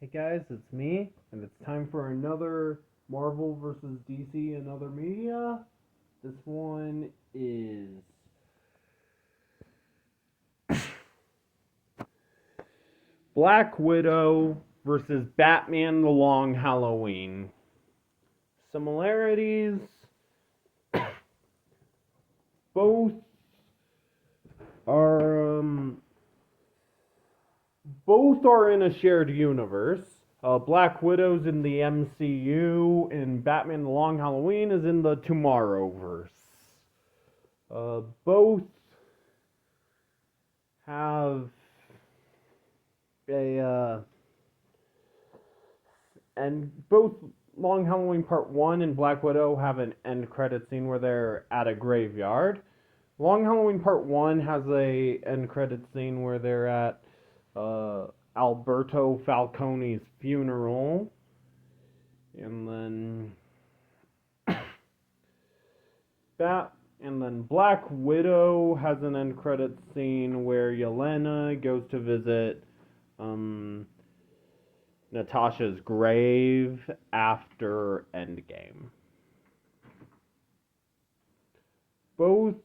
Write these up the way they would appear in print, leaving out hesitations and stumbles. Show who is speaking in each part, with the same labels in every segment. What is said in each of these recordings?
Speaker 1: Hey guys, it's me, and it's time for another Marvel vs. DC and other media. This one is Black Widow versus Batman The Long Halloween. Similarities: both are both are in a shared universe. Black Widow's in the MCU, and Batman: The Long Halloween is in the Tomorrowverse. Both have a and both Long Halloween Part 1 and Black Widow have an end credit scene where they're at a graveyard. Long Halloween Part 1 has a end credit scene where they're at Alberto Falcone's funeral. And then Black Widow has an end credit scene where Yelena goes to visit Natasha's grave after Endgame. Both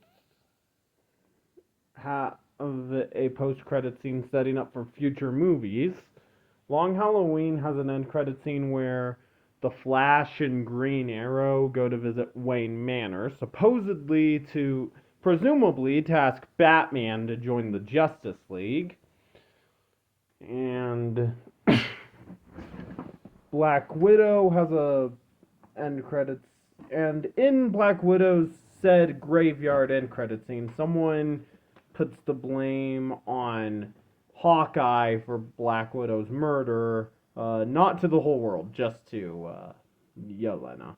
Speaker 1: have a post-credit scene setting up for future movies. Long Halloween has an end credit scene where the Flash and Green Arrow go to visit Wayne Manor, presumably to ask Batman to join the Justice League. And Black Widow has a end credits, and in Black Widow's said graveyard end credit scene, someone puts the blame on Hawkeye for Black Widow's murder, not to the whole world, just to Yelena,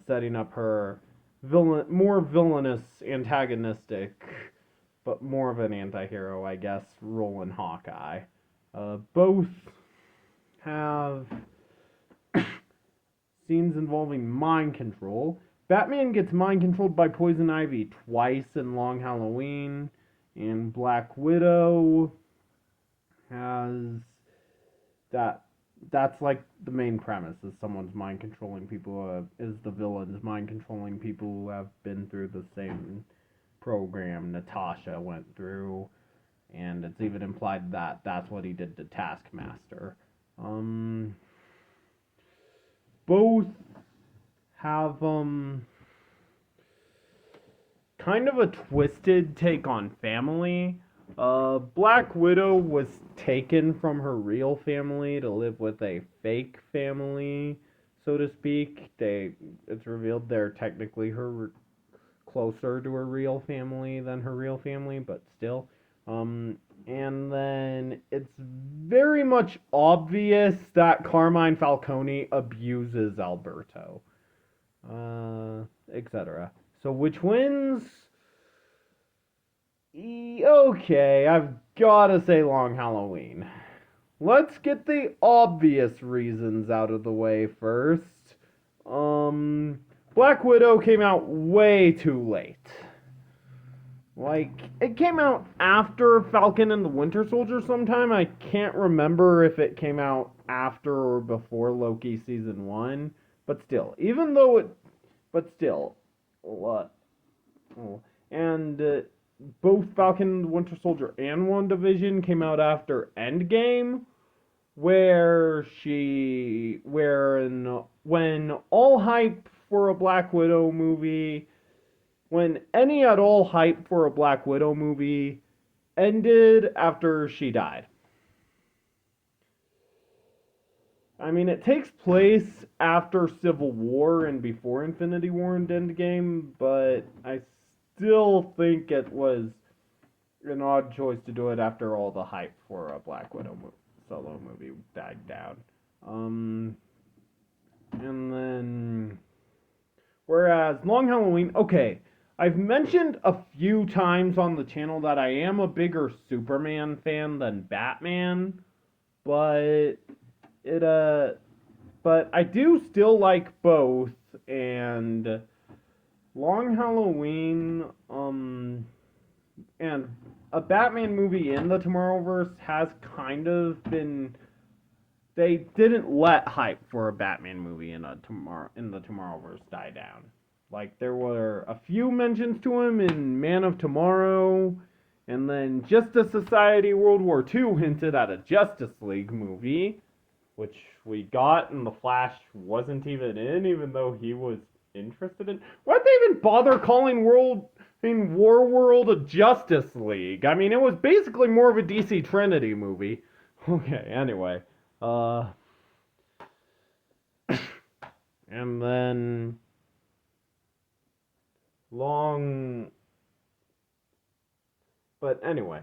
Speaker 1: setting up her more villainous, antagonistic, but more of an anti-hero, I guess, role in Hawkeye. Both have scenes involving mind control. Batman gets mind controlled by Poison Ivy twice in Long Halloween, and Black Widow has that's like the main premise, is someone's mind controlling people, is the villain's mind controlling people who have been through the same program Natasha went through, and it's even implied that that's what he did to Taskmaster. Both have kind of a twisted take on family. Black Widow was taken from her real family to live with a fake family, so to speak. It's revealed they're technically closer to her real family than her real family, but still. And then it's very much obvious that Carmine Falcone abuses Alberto, etc. So which wins? Okay, I've gotta say Long Halloween. Let's get the obvious reasons out of the way first. Black Widow came out way too late. Like, it came out after Falcon and the Winter Soldier sometime. I can't remember if it came out after or before Loki Season 1. But still, what? And both Falcon and the Winter Soldier and WandaVision came out after Endgame, when all hype for a Black Widow movie, when any at all hype for a Black Widow movie ended after she died. I mean, it takes place after Civil War and before Infinity War and Endgame, but I still think it was an odd choice to do it after all the hype for a Black Widow solo movie died down. And then, whereas Long Halloween, okay, I've mentioned a few times on the channel that I am a bigger Superman fan than Batman, but I do still like both, and Long Halloween, and a Batman movie in the Tomorrowverse has kind of been, they didn't let hype for a Batman movie in the Tomorrowverse die down. Like, there were a few mentions to him in Man of Tomorrow, and then Justice Society World War II hinted at a Justice League movie, which we got, and the Flash wasn't even though he was interested in. Why'd they even bother calling War World a Justice League? I mean, it was basically more of a DC Trinity movie. Okay, anyway. And then but anyway,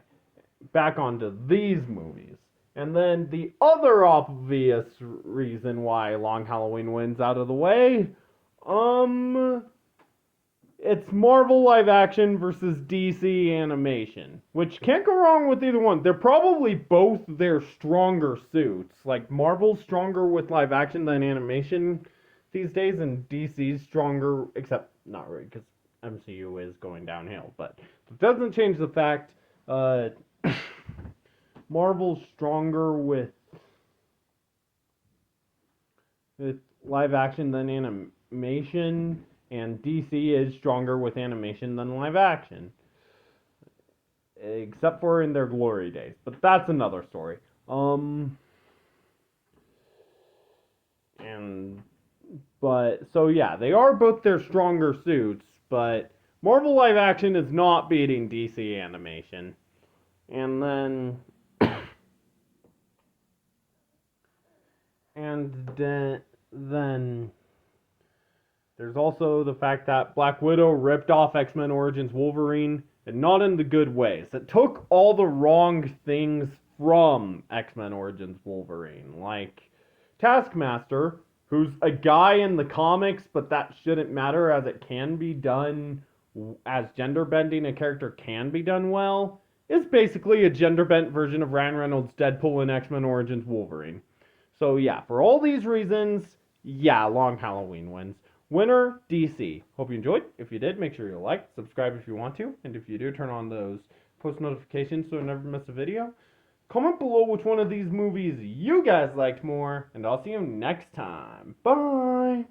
Speaker 1: back onto these movies. And then the other obvious reason why Long Halloween wins out of the way, it's Marvel live action versus DC animation, which can't go wrong with either one. They're probably both their stronger suits. Like, Marvel's stronger with live action than animation these days, and DC's stronger, except not really, because MCU is going downhill. But it doesn't change the fact, Marvel's stronger with live action than animation, and DC is stronger with animation than live action. Except for in their glory days. But that's another story. So yeah, they are both their stronger suits, but Marvel live action is not beating DC animation. And then then there's also the fact that Black Widow ripped off X-Men Origins Wolverine, and not in the good ways. It took all the wrong things from X-Men Origins Wolverine, like Taskmaster, who's a guy in the comics, but that shouldn't matter as it can be done, as gender bending a character can be done well, is basically a gender bent version of Ryan Reynolds' Deadpool in X-Men Origins Wolverine. So yeah, for all these reasons, yeah, Long Halloween wins. Winner, DC. Hope you enjoyed. If you did, make sure you like, subscribe if you want to, and if you do, turn on those post notifications so you never miss a video. Comment below which one of these movies you guys liked more, and I'll see you next time. Bye!